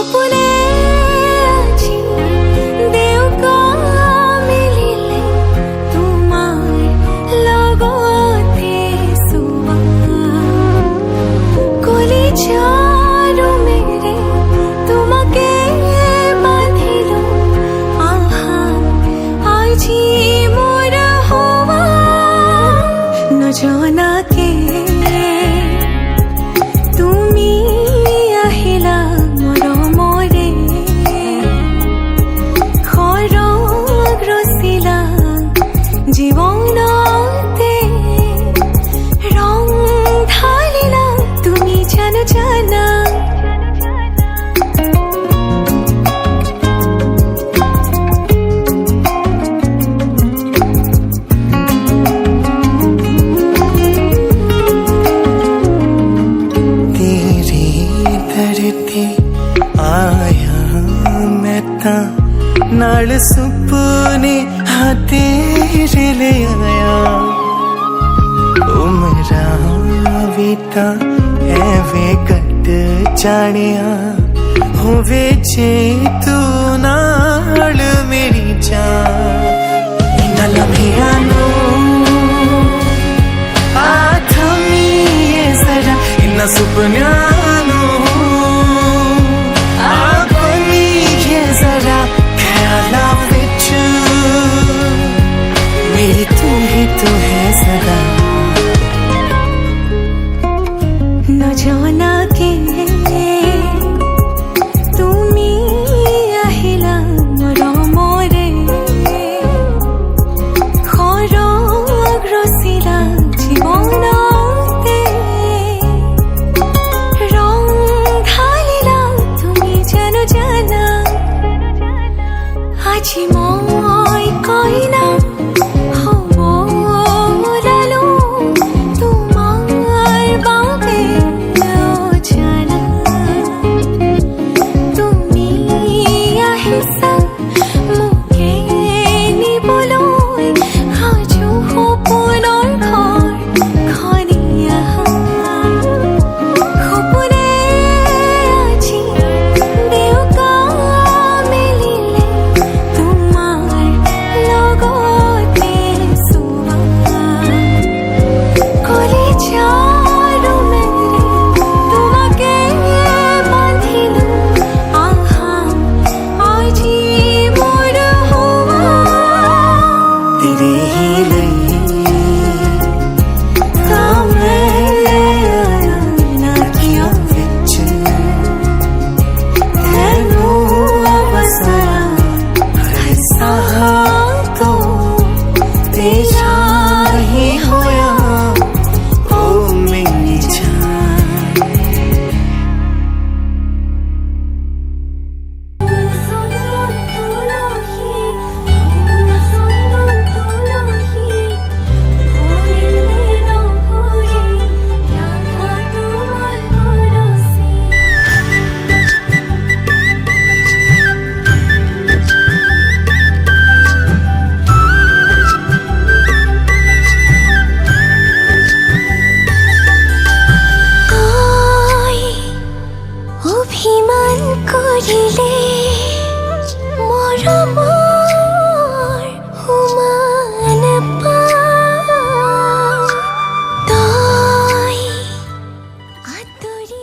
সপনে আছি দেউকা মিলিলে তোমাৰ লগতে শুৱা কলিজাৰু মেৰে তোমাকে বান্ধিলো আহা আজি মোৰ হোৱা নজনাকে তুমি আহিলা মৰমৰে খৰগ ৰচিলা জীৱনতে ৰং ঢালিলা তুমি জানো জানা नाल सुपने हाँ तेरे ले आया उमरा बीता है वे कट जानिया होवे जे तू नाल मेरी जान इन्ना लम्हिया नो आथमी ये जरा इन्ना सुपन्या नो आगमी ये जरा मेरी तू ही तू है सदा নজনাকে তুমি আহিলা মৰমৰে খৰগ ৰচিলা জীৱনতে ৰং ঢালিলা তুমি জানো জানা আজি মই কইনা হ'ব ওলালো তোমাৰ বাবে জানা তুমি আহিছা মোকে নিবলৈ সাজু সপোনৰ ঘৰখনি আহা সপোনে আজি দেউকা মিলিলে তোমাৰ লগতে শুৱা কলিজাৰু মেৰে তোমাকে বান্ধিলো আহা আজি মোৰ হোৱা तेरे ही लिए सामने आया ना अखियों विच तेनू बसरा ऐसा तो तेरा ही होया ओ मेरी जान অভিমান কৰিলে মৰমৰ সমান পাওঁ তই আঁতৰি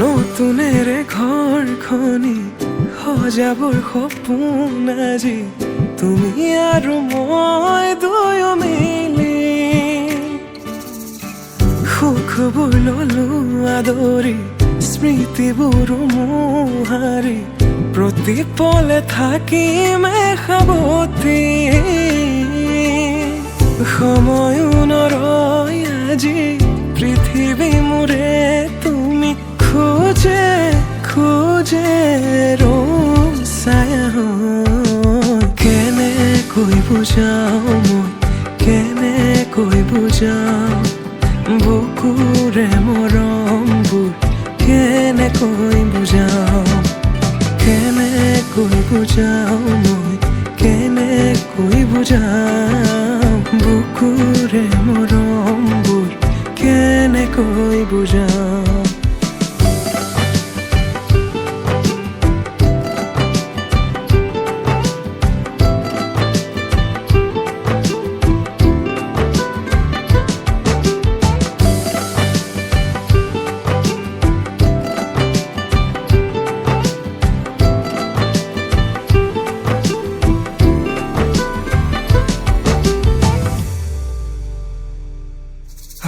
নতুনেৰে ঘৰখনি সজাবৰ সপোন আজি তুমি আৰু মই দুয়ো মিলি সুখবোৰ ললো আদৰি স্মৃতিবোৰ মোহাৰি প্ৰতি পলে থাকিমে সাৱতি সময়ো নৰয় আজি পৃথিৱী মোৰে তুমি খোজে বুজাও মই কেনেকৈ বুজাও বুকুৰে মৰমবোৰ কেনেকৈ বুজাও মই কেনেকৈ বুজাও বুকুৰে মৰমবোৰ কেনেকৈ বুজাও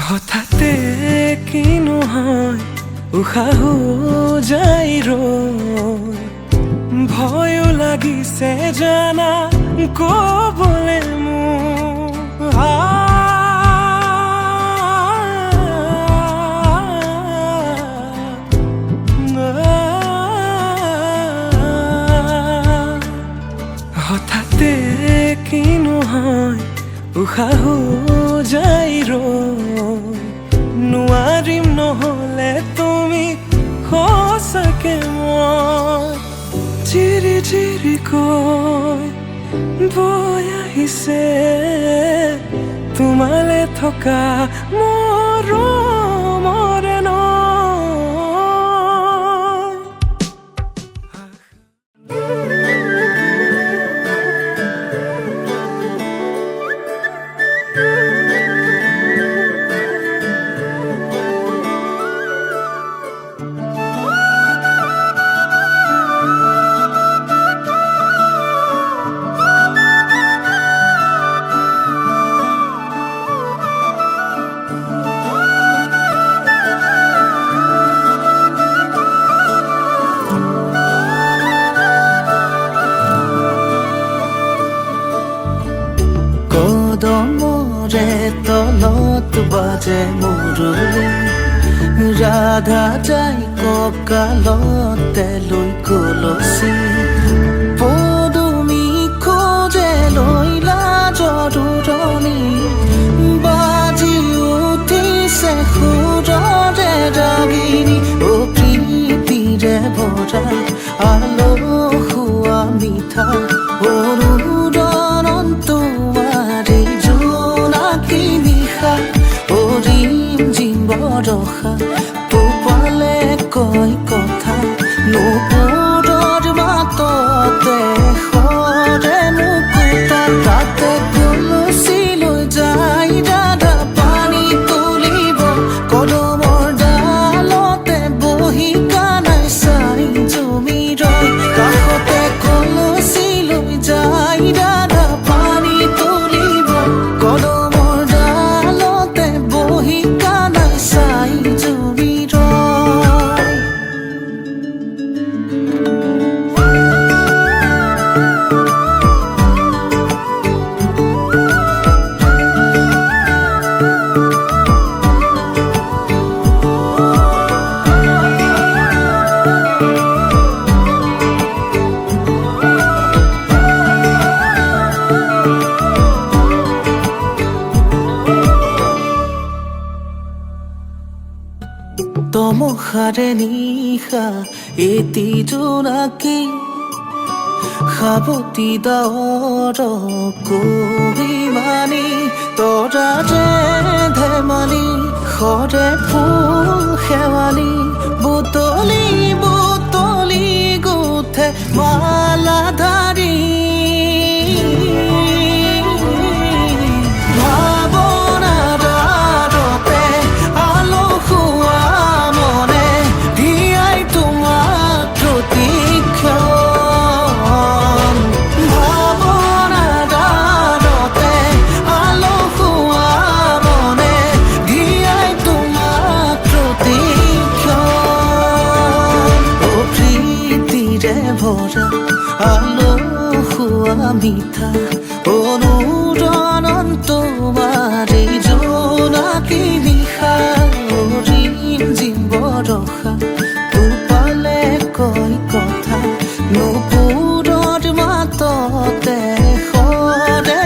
হঠাতে কিনো হয় উশাহো যাই ৰৈ ভয়ো লাগিছে জানা ক'বলে মোৰ হঠাতে কিনো হয় উশাহো যাই ৰৈ নোৱাৰিম নহ'লে তুমি সঁচাকে মই চিৰি চিৰিকৈ বৈ আহিছে তোমালে থকা মৰমৰে নৈ কদমৰে তলত বাজে মুৰুলি ৰাধা যাই কঁকালতে লৈ কলচি পদুমি খোজে লৈ লাজৰণি বাজি উঠিছে সুৰৰে ৰাগিনী অ প্ৰীতিৰে ভৰা আলসুৱা মিঠা অৰুণন্ত ৰখা তোপালে কয় কথা নুপুৰৰ মাততে সৰে নুকুতা তাতে কলচি লৈ যাই দাদা পানী তুলিব কদমৰ ডালতে বহি কানাই চাই জমি ৰয় কাষতে কলচি লৈ যাই দাদা পানী তুলিব কদমৰ ডালতে বহি তমসাৰে নিশা এটি জোনাকী সাৱতি ডাৱৰ কহিমানি তৰা যে ধেমালি সৰে ফুল শেৱালি বুটলি বুটলি গুঠে মালাধাৰী আলসুৱা মিঠা অনুৰণন তোমাৰে জোনাকী নিশা ৰিম জিম বৰষা তোপালে কয় কথা নুপুৰৰ মাততে সৰে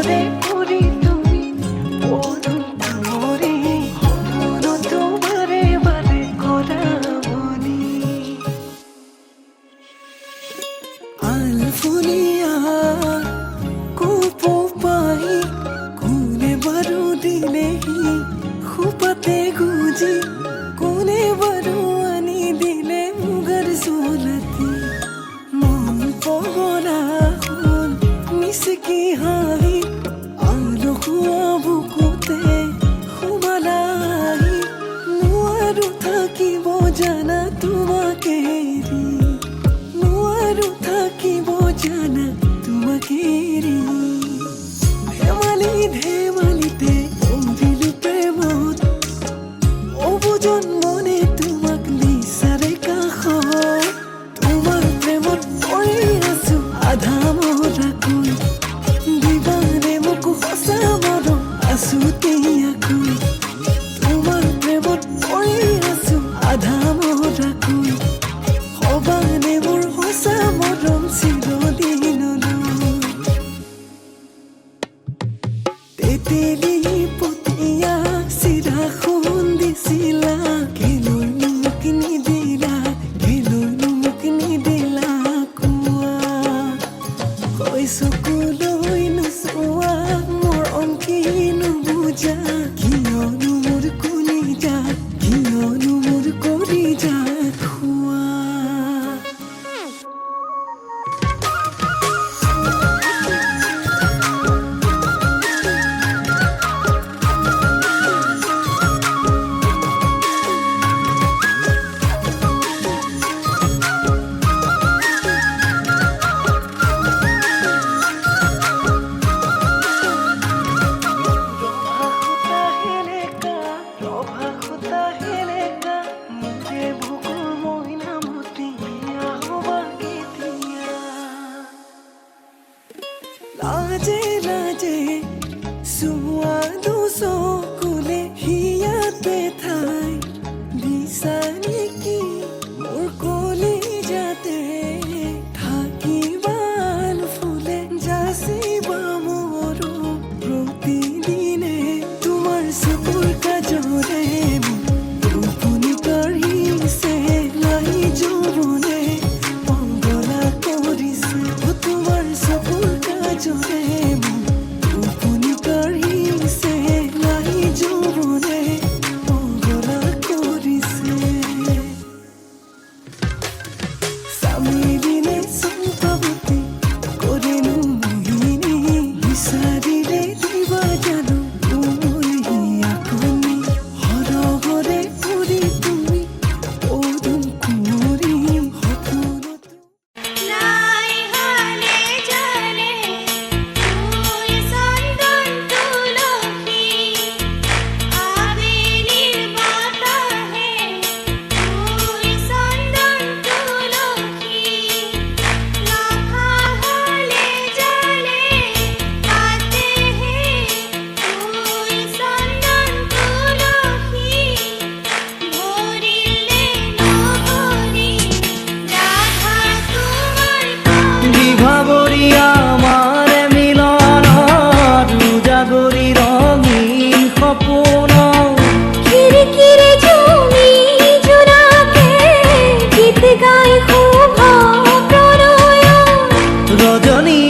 ঘরে পুরি তুমি অরুণ কুমরি হন তোমারে বারে করা মনি আলফুলিয়া কুপো পাই কোনে বারু দিলেহি খুপাতে গুজি কোনে বারু আনি দিলে মুগার সোলাতি মন পগলা হল মিসকি হাহি আলো খুয়া বুকুতে খুবালাই নোৱাৰো থাকিব জানা তোমাকে এৰি নোৱাৰো থাকিব জানা তোমাকে এৰি ধেমালিতে অম্বিলো প্ৰেমত অবুজন মনে তোমাক নিচাৰে কাষত তোমাৰ প্ৰেমত পৰি আছো আধা মৰাকৈ দিবানে মোক সঁচা মৰম আছো তিয়াকৈ তোমাৰ প্ৰেমত পৰি আছো আধা মৰাকৈ হবানে মোৰ সঁচা মৰম চিৰদিনলৈ তেতেলি পতিয়া চিৰা খুন্দিছিলা কেলৈনো মোক নিদিলা কেলৈনো মোক নিদিলা কোৱা হৈ চকুলৈ নোচোৱা মোৰ অংকি নুবুজা কিয়নো মোৰ কলিজা কিয়নো মোৰ কলিজা খোৱা লাজে লাজে সুৱাদু চকুলে হিয়াতে ঠাই দিছা নেকি মোৰ কলিজাতে থাকিবাল ফুলে যাচিবা মোৰো প্ৰতিদিনে তোমাৰ চকুৰ কাজৰে টোপনি কাঢ়িছে লাই যৌৱনে পগলা কৰিছে তোমাৰ চকুৰ কাজৰে টোপনি কাঢ়িছে লাই যৌৱনে পগলা কৰিছে স্বামীবিনে চম্পাৱতী কৰেনো মোহিনী বিচাৰিলে দিবা জানো কোমলীয়া কণী হৰহৰে ফুৰি তুমি অৰুণ কুঁৱৰী সপোনত নাই হালে জানে তুই চন্দন তুলসী আবেলির বাতাহে তুই চন্দন তুলসী নাখা হলে জানে তাতেহে তুই চন্দন তুলসী ভরিলে নহরি রাধা তোমার বিভাবরী আমার মিলন রুজাগরী রঙিন সপোন খিড়কিরে জমি জোনাকে গীত গাই শোভা প্রণয় রজনী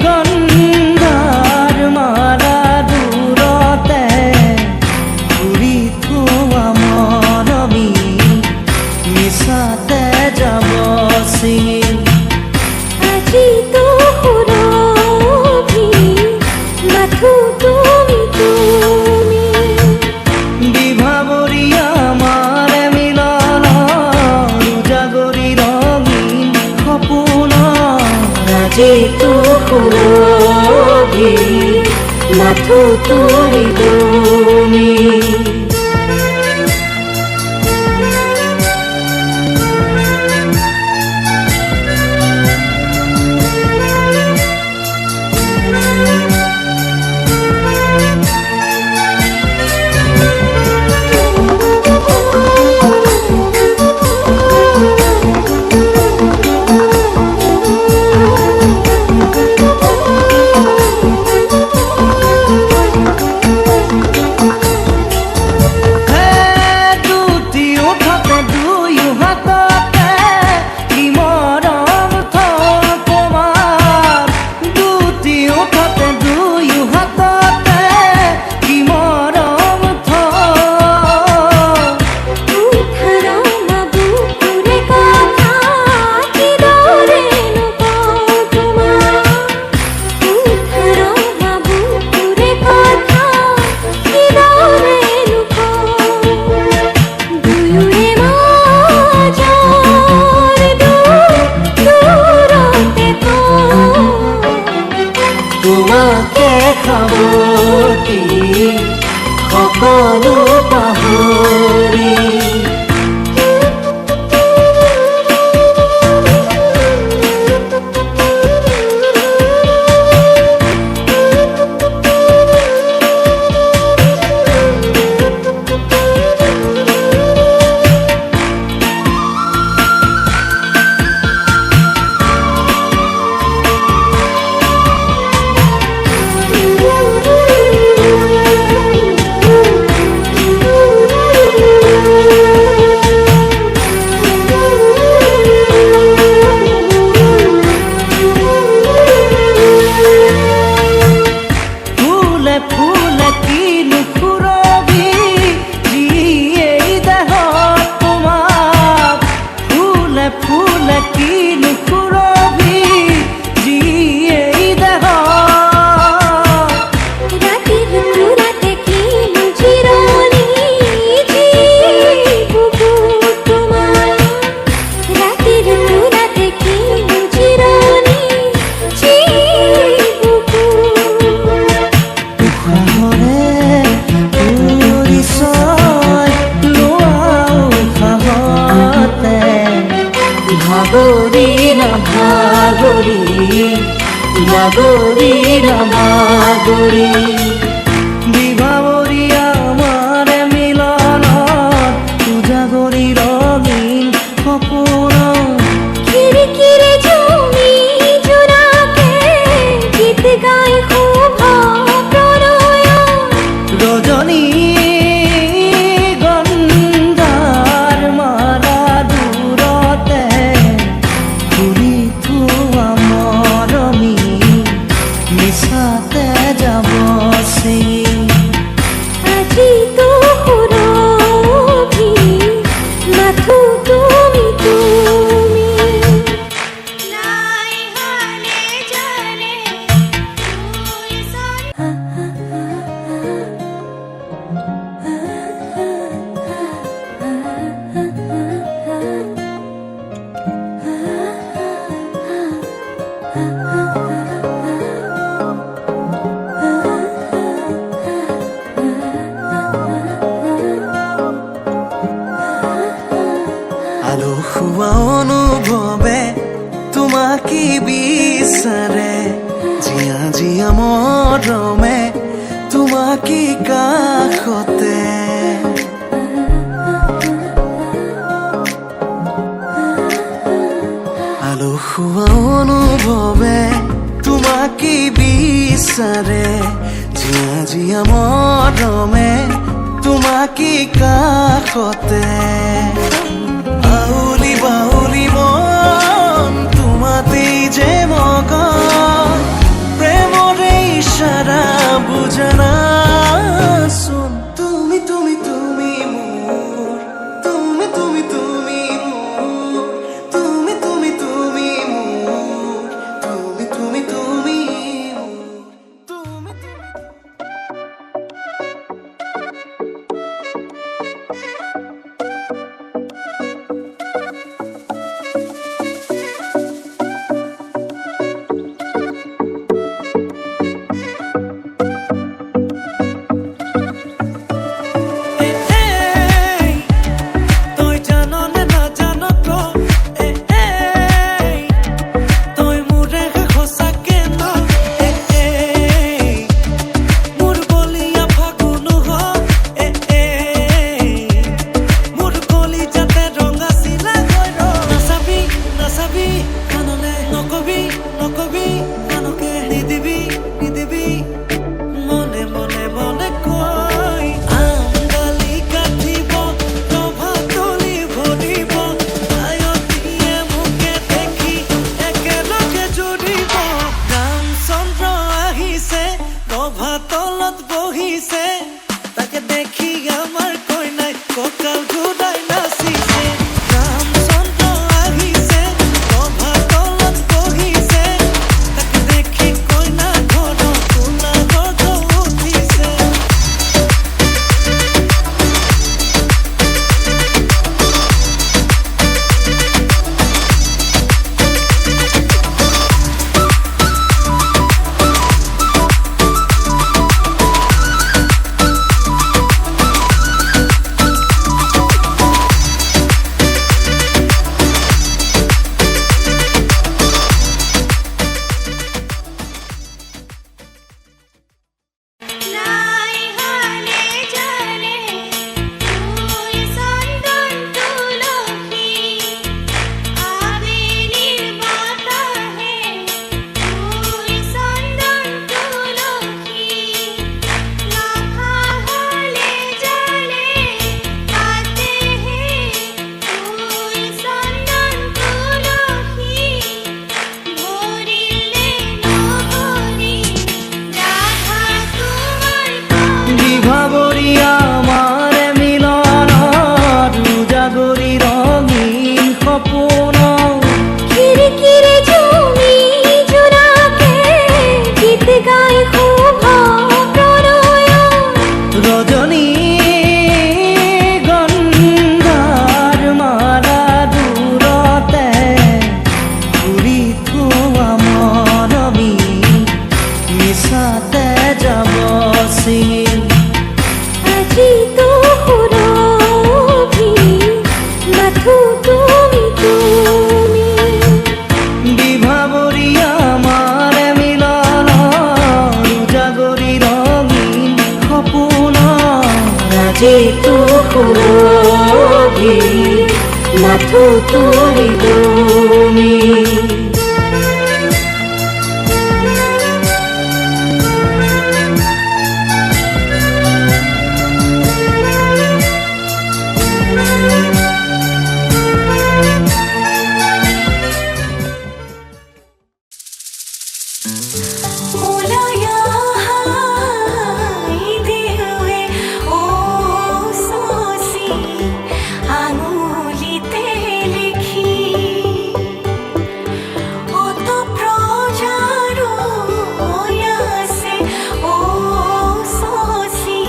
গন্ধার মালা দূরতে ঘূৰি থোৱা মৰমী মিছাতে যাব চিঙি আজি তো সুৰভি মাথো তুমি বিভাবৰী আমাৰ মিলন ৰুজাগৰী ৰঙিন সপোন আজি তো সুৰভি মাথো তুমি তোমাকে খাবতি সকলো পাহৰি ভাগৰি নাভাগৰি বিভাৱৰী আমাৰ মিলনত উজাগৰি ৰঙীন সপোন খিৰিকিৰে ঝুমি জোনাকে গীত গাই শোভা প্ৰণয় ৰজনী গংগাৰ মালা দূৰতে ঘূৰি থোৱা মৰমী মিছাতে যাব চিঙি আজি তো সুৰভি মাথো তুমি তুমি নাই হালে জানে তুই আলসুৱা অনুভৱে তোমাকে বিচাৰে জিয়া জিয়া মৰমে তোমাকে কাষতে আলসুৱা অনুভৱে তোমাকে বিচাৰে জিয়া জিয়া মৰমে তোমাকে কাষতে বাউলি বাউলি মন তোমাতেই যে মগন প্ৰেমৰে ইশাৰা বুজানাচোন তুমি তুমি তুমি মোৰ তুমি তুমি তুমি মোৰ তুমি তুমি তুমি মোৰ তুমি তুমি তুমি মোৰ তুমি গাই শুভ প্ৰণয় ৰজনী গন্ধাৰ মালা দূৰতে ঘুৰি থোৱা মৰমী মিছাতে যাব ছিঙি আজি তো সুৰভি মাথো তুমি তুমি বিভাবৰী আমাৰ মিলন উজাগৰি ৰঙীন সপোন আজিতো সুৰভি মাথো তুমি তুমি ওলায়া হাই দেৱে ও সসি আঙুলিতে লিখি অত প্রজারো আছে ও সসি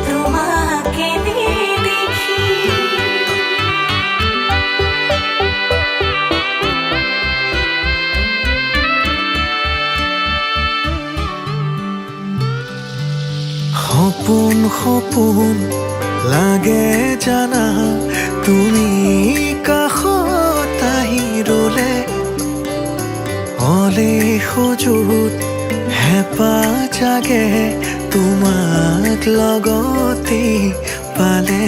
তোমাকে দেখি সপোন সপোন লাগে জানা তুমি কাষত আহি ৰলে অলে সজুত হেঁপাহ জাগে তোমাক লগতে পালে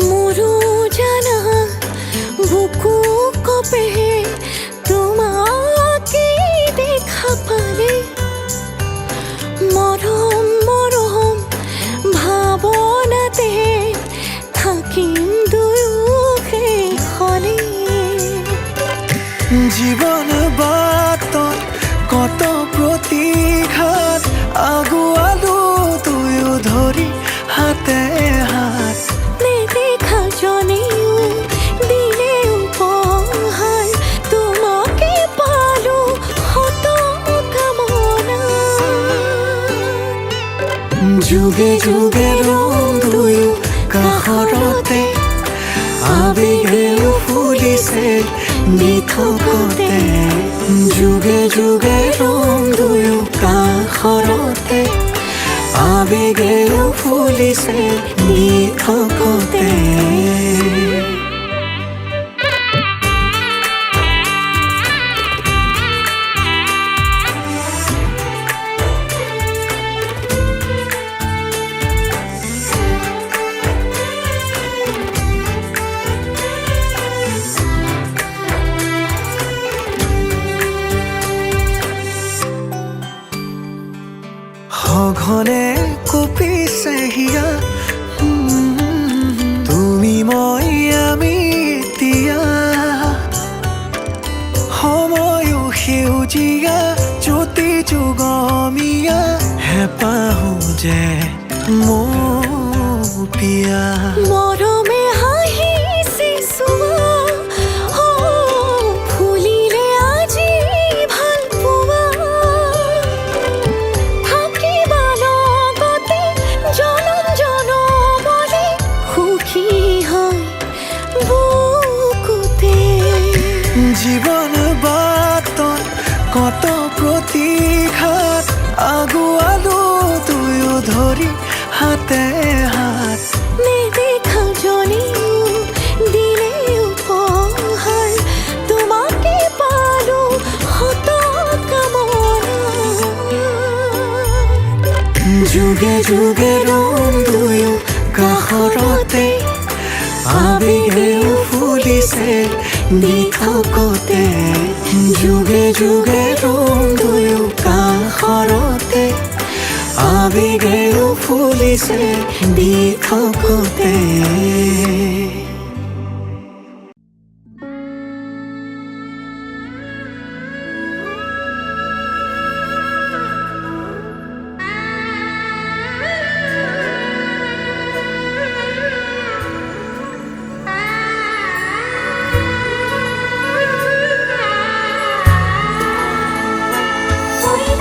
মোৰো জানা বুকু কপে তোমাকে দেখা পালে মৰম মৰম ভাৱনাতে থাকিম দুয়োকে হলে জীৱন বাটত কত প্ৰতিঘাত আগুৱালো দুয়ো ধৰি হাতে হাত নেদেখা জনেও দিলে উপহাৰ তোমাকে পালো শত কামনা যুগে যুগে ৰং দুয়ো কাষৰতে আবেগে ফুলিছে নিথকতে যুগে যুগে ৰং দুয়ো কাষৰতে আবেগে ফুলিছে নিথকতে সঘনে কঁপিছে হিয়া তুমি মই আমি এতিয়া সময়ো সেউজীয়া জ্যোতি যুগমীয়া হেঁপাহো যে মোৰ পিয়া মৰমে হাঁহিছে চোৱা অ ফুলিলে আজি ভাল পোৱা থাকিবা লগতে জনম জনমলে সুখী হয় বুকুতে জীৱন বাটত কত প্ৰতিঘাত আগুৱালো দুয়ো ধৰি হাতে হাত নেদেখা জনেও দিলে উপহাৰ তোমাকে পালো শত কামনা যুগে যুগে ৰং দুয়ো কাষৰতে আবেগে ফুলিছে নিথকতে যুগে যুগে ৰং দুয়ো কাষৰতে আবেগে ফুলিছে নিথকতে ঐ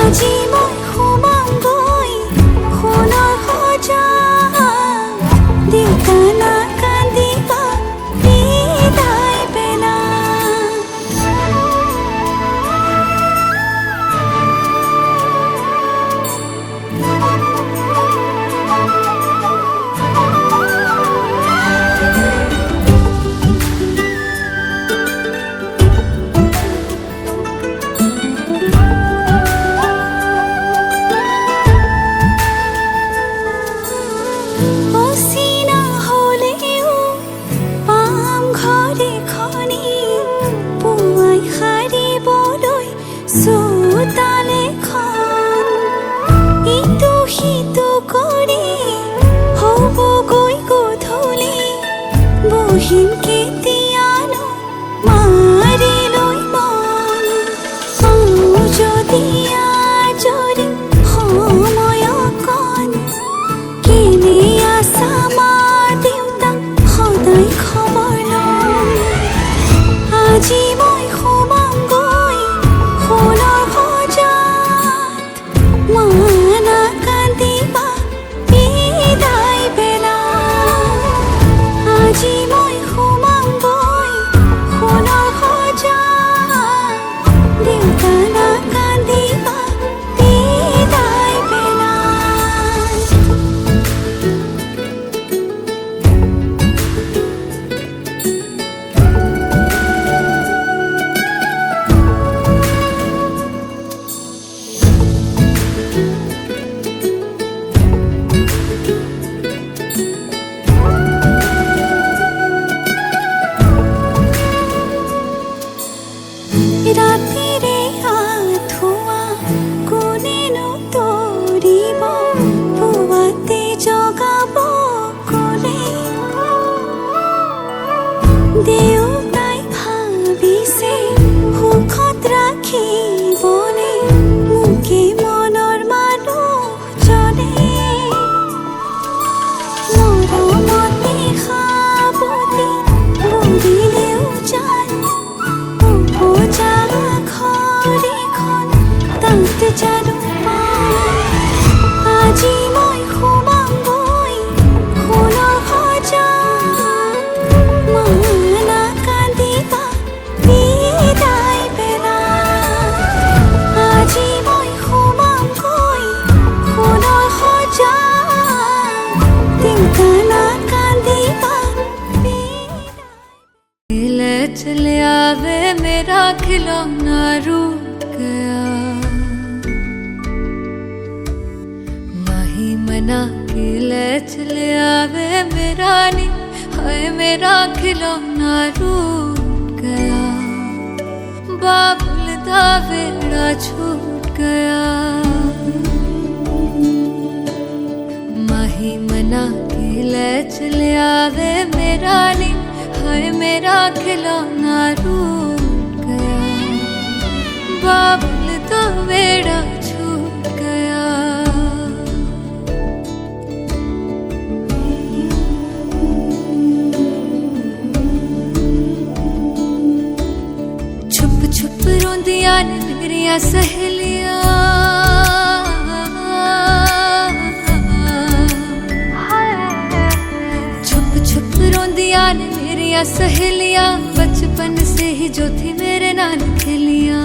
আজি মই সোমামগৈ সোণৰ সজাত দেউতা নাকান্দিবা বিদায় বেলা অচিনা হ'লেও পাম ঘৰে খনি পুৱাই সাৰিবলৈ চোতালেখন ইটো সিটো কৰি হ'বগৈ গধূলি বহিম কেতিয়ানো মাৰি লৈ মন পাওঁ যদি আজৰি সময় অকণ কেনে আছা মা দেউতাক সদায় খবৰ ল'ম আজি মই সোমামগৈ সোণৰ সজাত মা নাকান্দিবা বিদায় বেলা আজি মই সোমামগৈ সোণৰ সজাত দেউতা নাকান্দিবা বিদায় বেলা ৰাতিৰে আঁঠুৱা কোনেনো তৰিব পুৱাতে জগাব কোনে দেউতাই ভাবিছে সুখত ৰাখিবলে মোকে মনৰ মানুহজনে মৰমতে সাৱটি বুলিলেও জান উপজা ঘৰখন তাত জানো আজি মই সোমামগৈ সোণৰ সজাত মা নাকান্দিবা বিদায় বেলা আজি মই সোমামগৈ সোণৰ সজাত দেউতা নাকান্দিবা ले चले आवे मेरा खिलौना रूठ गया माही मना के ले चले आवे मेरा नी हाय मेरा खिलौना रूठ गया बाबुल दा वेड़ा छूट गया माही मना के ले चले आवे मेरा नी हाय मेरा खिलौना रूठ गया बाबुल तो बेड़ा छूट गया छुप छुप रोंदिया ने मेरिया सहेलियां छुप छुप रोंदिया ने मेरिया सहेलियां बचपन से ही जो थी मेरे नाल खेलियां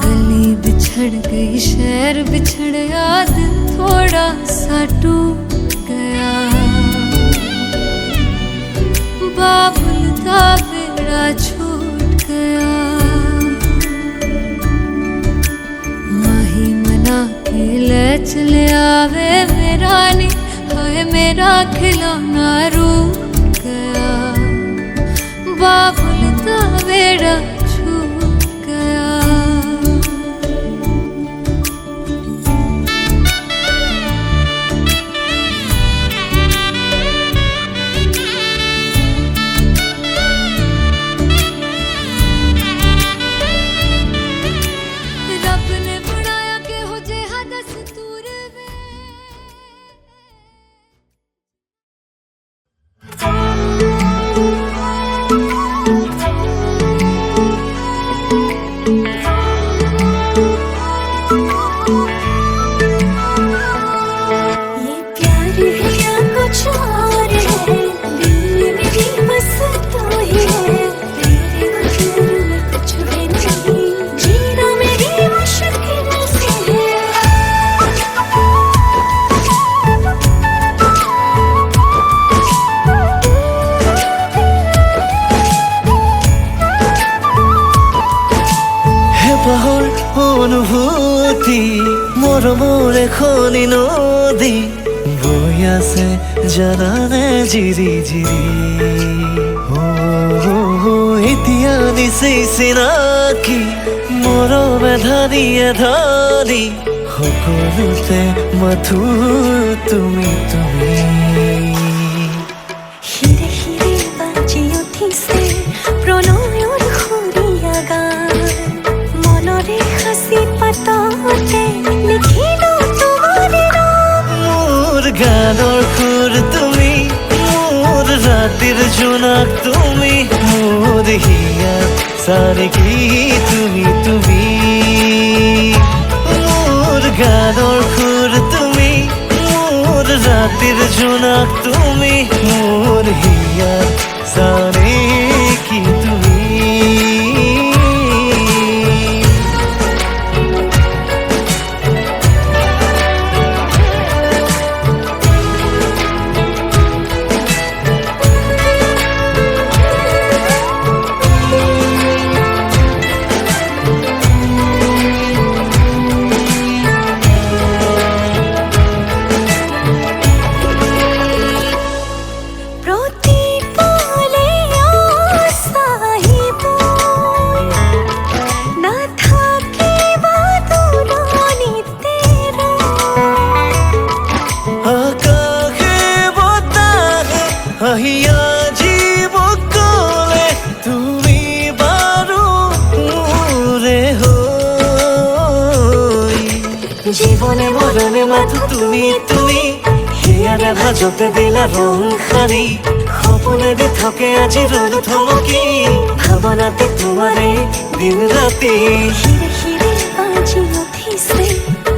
गली बिछड़ गई शहर बिछड़ याद थोड़ा सा टूट गया बाबुल दा बेड़ा छूट गया माही मना के ले चले आवे मेरा नी हाय मेरा खिलौना रूठ गया बाबुल दा बेड़ा छूट गया रब ने बनाया के हो जे दस्तूर वे অনুভূতি মৰমৰ এখনি নদী বৈ আছে জানানে জিৰি জিৰি এতিয়া নিচেই চিনাকি মৰম এধানিয়ে ধানি সকলোতে মাথো তুমি তুমি হিৰে হিৰে বাজি উঠিছে প্ৰণয়ৰ সুৰীয়া গান মনৰে সাঁচি পাততে লিখিলো তোমাৰ নাম মোৰ গানৰ সুৰ তুমি মোৰ ৰাতিৰ জোনাক তুমি মোৰ হিয়াত চানেকি তুমি তুমি মোৰ গানৰ সুৰ তুমি মোৰ ৰাতিৰ জোনাক তুমি মোৰ হিয়াত চানেকি তুমি জীবনে মৰণে মাথো তুমি তুমি হিয়াৰে ভাজতে দিলা ৰং খাৰি সপোনেৰে থাকে আজি ৰ'দ থমকি ভাৱনাতে তোমাৰে দিন ৰাতি হিৰে হিৰে বাজি উঠিছে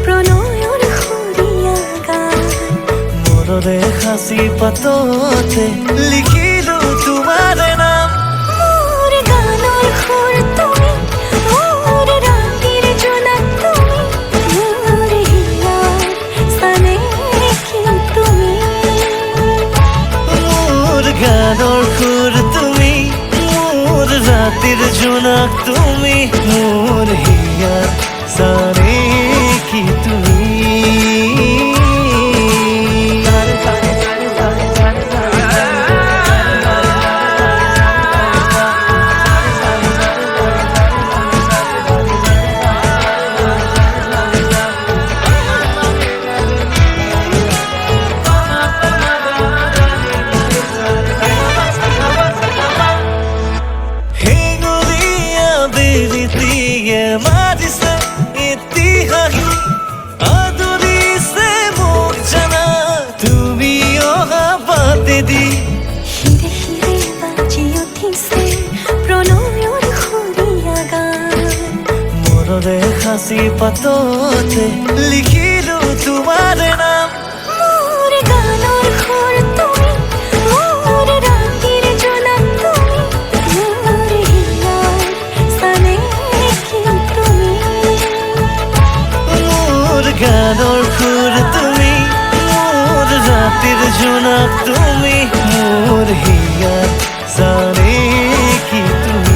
প্ৰণয়ৰ সুৰীয়া গান মনৰে সাঁচি পাততে লিখিলো তোমাৰে নাম মোৰ গানৰ সুৰ তুমি মোৰ ৰাতিৰ জোনাক তুমি মোৰ হিয়াৰ চানেকি তুমি মোৰ গানৰ সুৰ তুমি মোৰ ৰাতিৰ জোনাক তুমি মোৰ হিয়াৰ চানেকি তুমি মাৰিছে ইতিহাসী আদৰিছে মোক জানা তুমি অহা বাটেদি হিৰে হিৰে বাজি উঠিছে প্ৰণয়ৰ সুৰীয়া গান মনৰে সাঁচি পাততে লিখিলো তোমাৰে নাম মোৰ গানৰ সুৰ তুমি মোৰ ৰাতিৰ জোনাক তুমি মোৰ হিয়াৰ চানেকি তুমি মোৰ গানৰ সুৰ তুমি মোৰ ৰাতিৰ জোনাক তুমি মোৰ হিয়াৰ চানেকি তুমি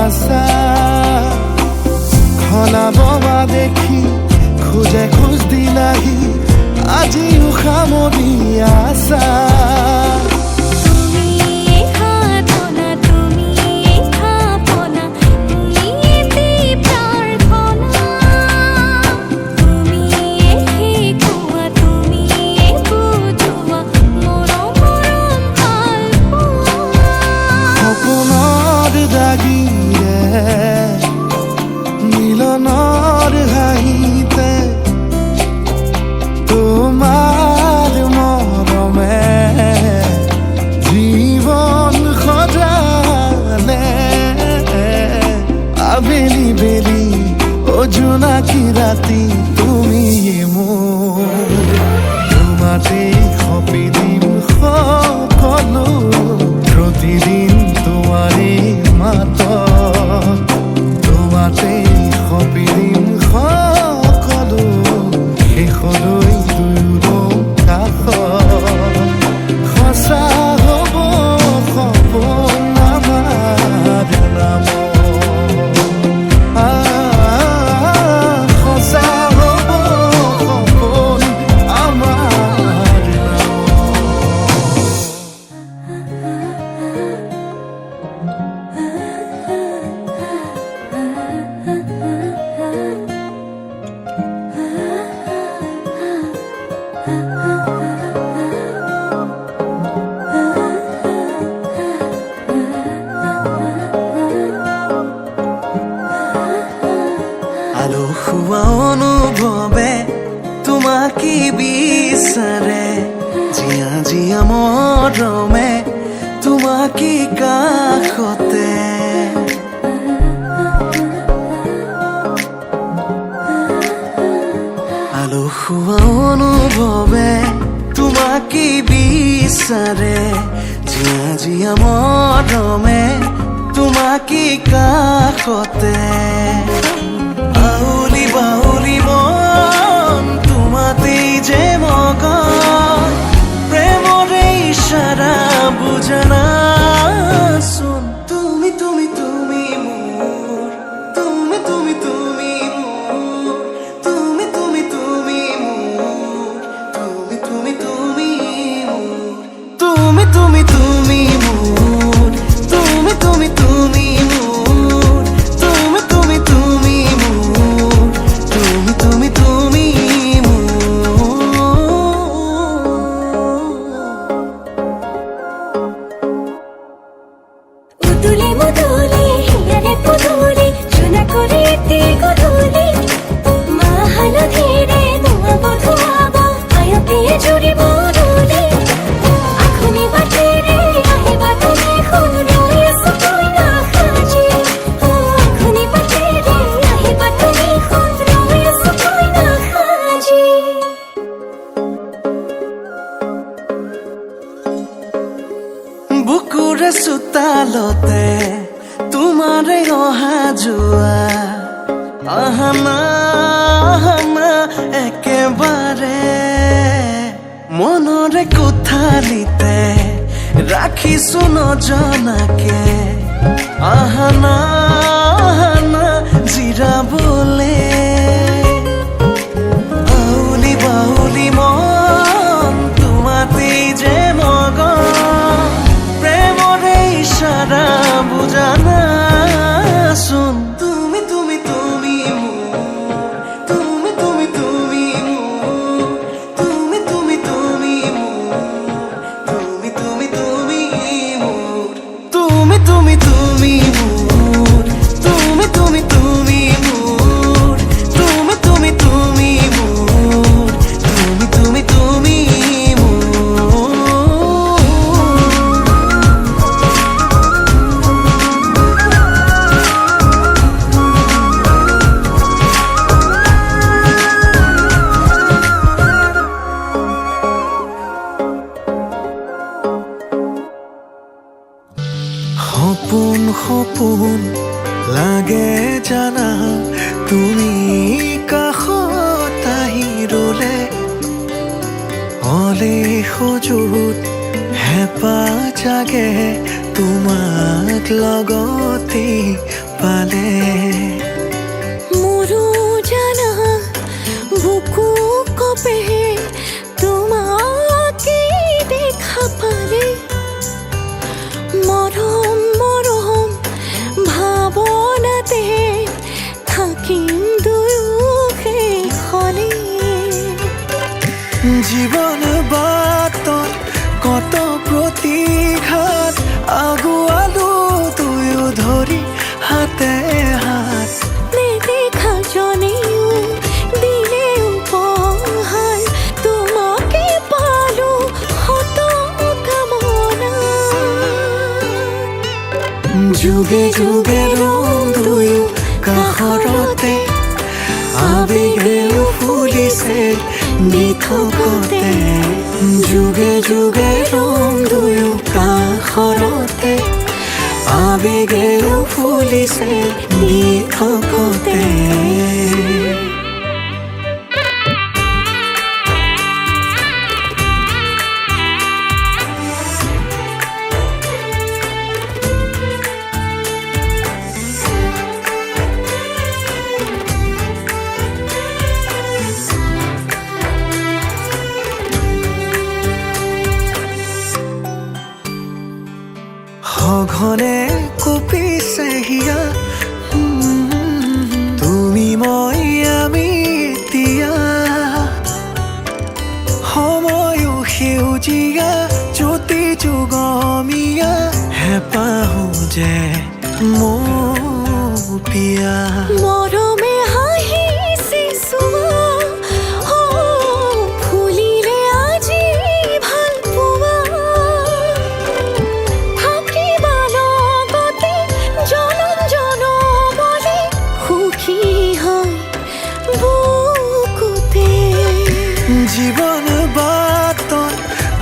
আছা সলাব দেখি খোজে খোজ দিলাহি আজিও সামৰি আছা তুমি সাধনা তুমি স্থাপনা তুমি প্ৰাৰ্থনা তুমি শিকোৱা তুমি বুজোৱা মৰম মৰম ভাল পোৱা সপোনৰ দাগিৰে মিলনৰ হাঁহিতে তোমাৰ মৰমে জীৱন সজালে আবেলি বেলি অজোনাকি ৰাতি তুমি মোৰ তোমাতে সপি দিম সকলো প্ৰতিদিন তোমাৰে মাতত তোমাতে সপি দিম সকলো শেষলৈ দুয়ো কাষত সঁচা হ'ব সপোন আমাৰ নামত সঁচা হ'ব সপোন আমাৰ আলসুৱা অনুভৱে তোমাকে বিচাৰে জিয়া জিয়া মৰমে তোমাকে কাষতে আলসুৱা অনুভৱে তোমাকে বিচাৰে জিয়া জিয়া মৰমে তোমাকে কাষতে আউলি বাউলি মন তোমাতেই যে মগন প্ৰেমৰে ইশাৰা বুজানাচোন তুমি তুমি তুমি মোৰ তুমি তুমি তুমি মোৰ তুমি তুমি তুমি মোৰ তুমি তুমি তুমি মোৰ তুমি তুমি তুমি মোৰ তুমি তুমি তুমি মোৰ তুমি তুমি তুমি মোৰ তুমি তুমি তুমি উদুলি মুদুলি হিয়ারে পুদুলি চুনা করে এতে গধুলি মা হালধিরে ধোঁয়াব ধোঁয়াব আয়তে জুড়িব রুলি আখনি বাটেরে আহিবা তুমি খুন রয়ে সুতোই না খাজি আখনি বাটেরে আহিবা তুমি খুন রয়ে সুতোই না খাজি বুকুৰে চোতালতে তোমাৰে অহা যোৱা আহানা আহানা একেবাৰে মনৰে কোঠালিতে ৰাখিছো নজনাকে আহানা আহানা জিৰাবলে আউলি বাউলি মন তোমাতেই যে মগন প্ৰেমৰে ইশাৰা বুজানাচোন তুমি তুমি তুমি মোৰ তুমি তুমি তুমি মোৰ তুমি তুমি তুমি মোৰ তুমি তুমি তুমি মোৰ তুমি তুমি তুমি মোৰ তুমি তুমি তুমি মোৰ তুমি তুমি তুমি মোৰ তুমি তুমি তুমি মোৰ সপোন সপোন লাগে জানা তুমি কাষত আহি ৰলে অলে সুযোত হেঁপাহ জাগে তোমাক লগতে পালে মোৰো জানা বুকু কপে তোমাকে দেখা পালে মৰম মৰম ভাৱনাতে থাকিম দুয়োকে হলে জীৱন বাটত কত প্ৰতিঘাত আগুৱালো তুয়ো ধৰি হাতে হাত নেদেখা জনেও দিলে উপহাৰ তোমাকে পালো শত কামনা যুগে যুগে ৰং দুয়ো কাষৰতে আবেগেও ফুলিছে নিথকতে যুগে যুগে ৰং দুয়ো কাষৰতে আবেগেও ফুলিছে নিথকতে সঘনে কপিছে হিয়া তুমি মই আমি এতিয়া সময়ো সেউজীয়া জ্যোতি যুগমীয়া হেঁপাহো যে মোৰ পিয়া মৰমে হাঁহিছে চোৱা ফুলিলে আজি ভাল পোৱা থাকিবা লগতে জনম জনমলে সুখী হয় বুকুতে জীৱন বাটত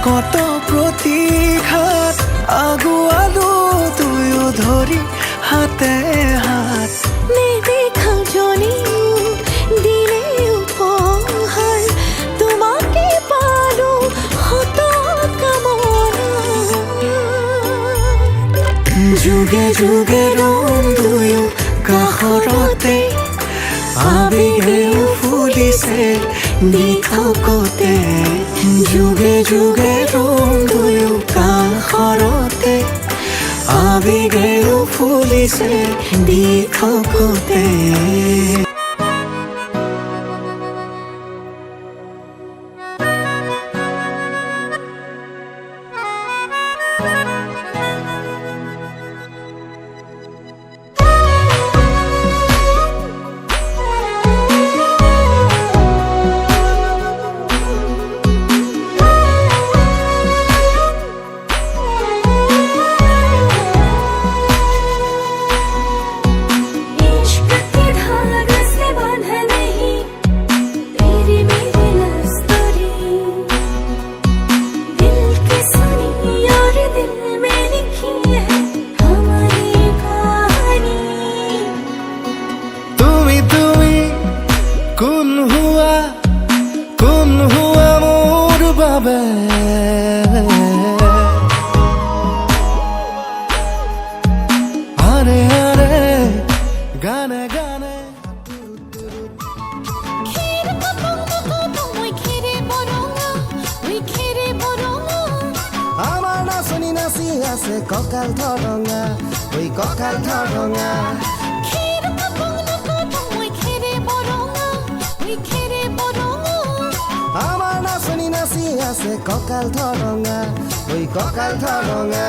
কত প্ৰতিঘাত আগুৱালো তুয়ো ধৰি হাতে হাত নেদেখা জনেও দিলে উপহাৰ তোমাকে পালো শত কামনা যুগে যুগে ৰং দুয়ো কাষৰতে আবেগেও ফুলিছে নিথকতে যুগে যুগে ৰং দুয়ো কাষৰতে আবেগেও ফুলিছে নিথকতে इश्क की धागा से बांधा नहीं तेरी मेरी लस्तरी दिल की सुनी और दिल में लिखी है हमारी कहानी তুমি তুমি কোন হুৱা মোৰ বাবে আৰে আৰে গানে গানে খেৰ কাপড় ওই খেৰে বৰঙা ওই খেৰে বৰঙা আমাৰ নাচনি নাচি আছে কঁকাল ধৰঙা ঐ কঁকাল ধৰঙা খেৰ কাপড় ওই খেৰে বৰঙা ওই খেৰে বৰঙা আমাৰ নাচনি নাচি আছে কঁকাল ধৰঙা ঐ কঁকাল ধৰঙা